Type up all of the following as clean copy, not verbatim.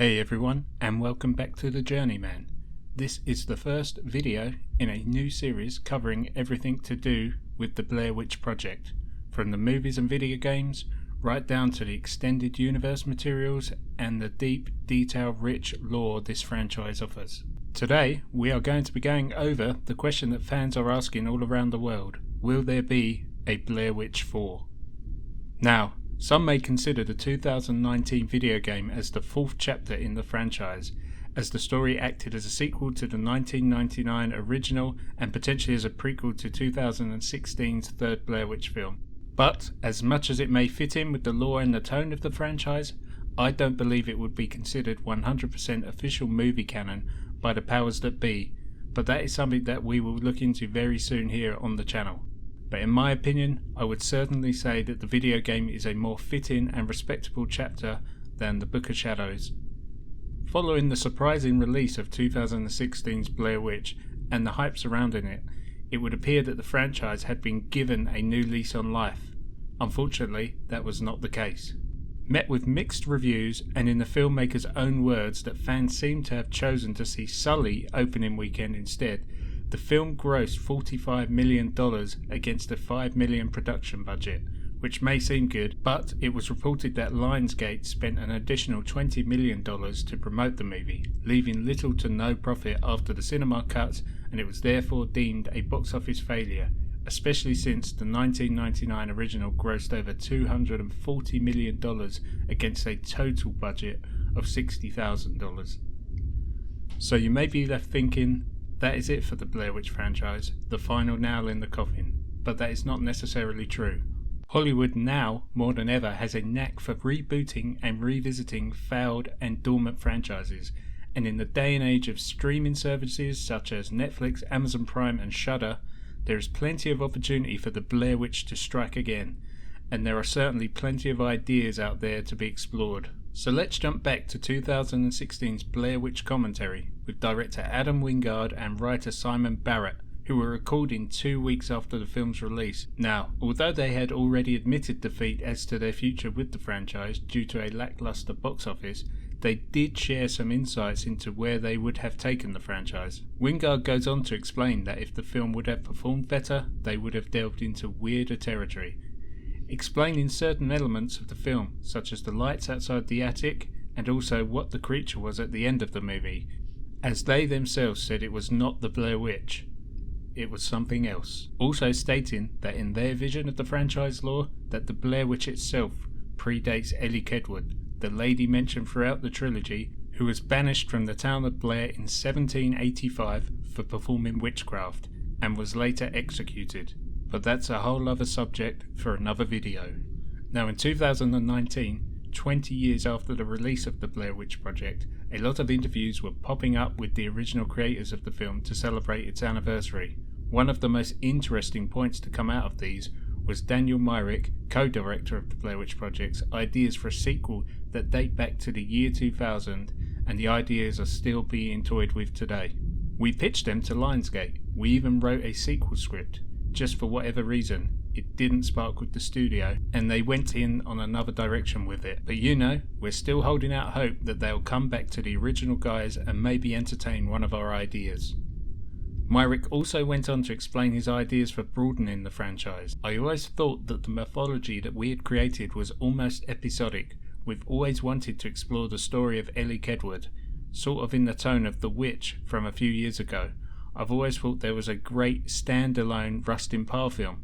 Hey everyone, and welcome back to The Journeyman. This is the first video in a new series covering everything to do with the Blair Witch Project, from the movies and video games, right down to the extended universe materials and the deep, detail-rich lore this franchise offers. Today, we are going to be going over the question that fans are asking all around the world: will there be a Blair Witch 4? Now, some may consider the 2019 video game as the fourth chapter in the franchise, as the story acted as a sequel to the 1999 original and potentially as a prequel to 2016's third Blair Witch film. But, as much as it may fit in with the lore and the tone of the franchise, I don't believe it would be considered 100% official movie canon by the powers that be, but that is something that we will look into very soon here on the channel. But in my opinion, I would certainly say that the video game is a more fitting and respectable chapter than the Book of Shadows. Following the surprising release of 2016's Blair Witch and the hype surrounding it, it would appear that the franchise had been given a new lease on life. Unfortunately, that was not the case. Met with mixed reviews, and in the filmmaker's own words that fans seem to have chosen to see Sully opening weekend instead, the film grossed $45 million against a $5 million production budget, which may seem good, but it was reported that Lionsgate spent an additional $20 million to promote the movie, leaving little to no profit after the cinema cuts, and it was therefore deemed a box office failure, especially since the 1999 original grossed over $240 million against a total budget of $60,000. So you may be left thinking, that is it for the Blair Witch franchise, the final nail in the coffin, but that is not necessarily true. Hollywood now, more than ever, has a knack for rebooting and revisiting failed and dormant franchises, and in the day and age of streaming services such as Netflix, Amazon Prime and Shudder, there is plenty of opportunity for the Blair Witch to strike again, and there are certainly plenty of ideas out there to be explored. So let's jump back to 2016's Blair Witch commentary with director Adam Wingard and writer Simon Barrett, who were recording 2 weeks after the film's release. Now, although they had already admitted defeat as to their future with the franchise due to a lackluster box office, they did share some insights into where they would have taken the franchise. Wingard goes on to explain that if the film would have performed better, they would have delved into weirder territory, explaining certain elements of the film, such as the lights outside the attic, and also what the creature was at the end of the movie, as they themselves said it was not the Blair Witch, it was something else. Also stating that in their vision of the franchise lore, that the Blair Witch itself predates Ellie Kedward, the lady mentioned throughout the trilogy, who was banished from the town of Blair in 1785 for performing witchcraft, and was later executed. But that's a whole other subject for another video. Now in 2019, 20 years after the release of the Blair Witch Project, a lot of interviews were popping up with the original creators of the film to celebrate its anniversary. One of the most interesting points to come out of these was Daniel Myrick, co-director of the Blair Witch Project's ideas for a sequel that date back to the year 2000, and the ideas are still being toyed with today. We pitched them to Lionsgate. We even wrote a sequel script. Just for whatever reason, it didn't spark with the studio, and they went in on another direction with it. But we're still holding out hope that they'll come back to the original guys and maybe entertain one of our ideas. Myrick also went on to explain his ideas for broadening the franchise. I always thought that the mythology that we had created was almost episodic. We've always wanted to explore the story of Ellie Kedward, sort of in the tone of The Witch from a few years ago. I've always thought there was a great standalone Rustin Parr film.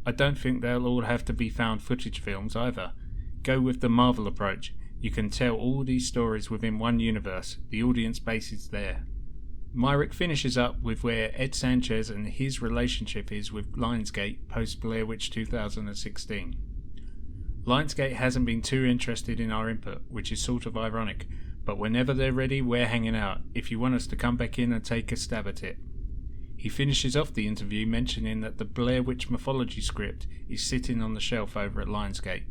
I don't think they'll all have to be found footage films either. Go with the Marvel approach. You can tell all these stories within one universe. The audience base is there. Myrick finishes up with where Ed Sanchez and his relationship is with Lionsgate post Blair Witch 2016. Lionsgate hasn't been too interested in our input, which is sort of ironic, but whenever they're ready, we're hanging out if you want us to come back in and take a stab at it. He finishes off the interview mentioning that the Blair Witch mythology script is sitting on the shelf over at Lionsgate.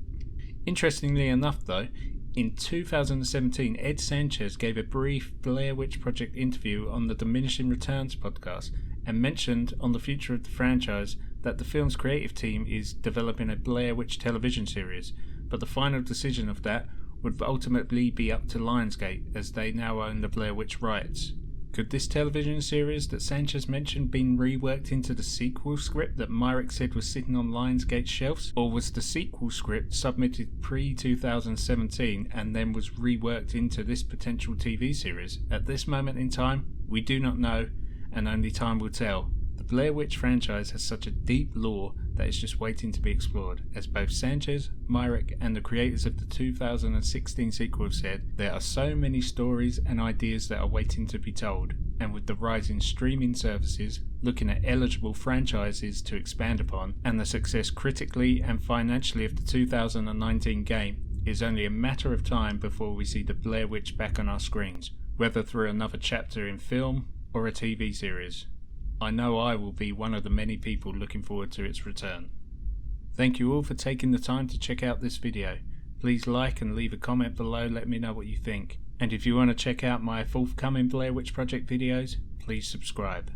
Interestingly enough though, in 2017 Ed Sanchez gave a brief Blair Witch Project interview on the Diminishing Returns podcast and mentioned on the future of the franchise that the film's creative team is developing a Blair Witch television series, but the final decision of that would ultimately be up to Lionsgate, as they now own the Blair Witch rights. Could this television series that Sanchez mentioned been reworked into the sequel script that Myrick said was sitting on Lionsgate's shelves? Or was the sequel script submitted pre-2017 and then was reworked into this potential TV series? At this moment in time, we do not know, and only time will tell. The Blair Witch franchise has such a deep lore that is just waiting to be explored. As both Sanchez, Myrick and the creators of the 2016 sequel said, there are so many stories and ideas that are waiting to be told, and with the rise in streaming services, looking at eligible franchises to expand upon, and the success critically and financially of the 2019 game, it is only a matter of time before we see the Blair Witch back on our screens, whether through another chapter in film or a TV series. I know I will be one of the many people looking forward to its return. Thank you all for taking the time to check out this video. Please like and leave a comment below, let me know what you think. And if you want to check out my forthcoming Blair Witch Project videos, please subscribe.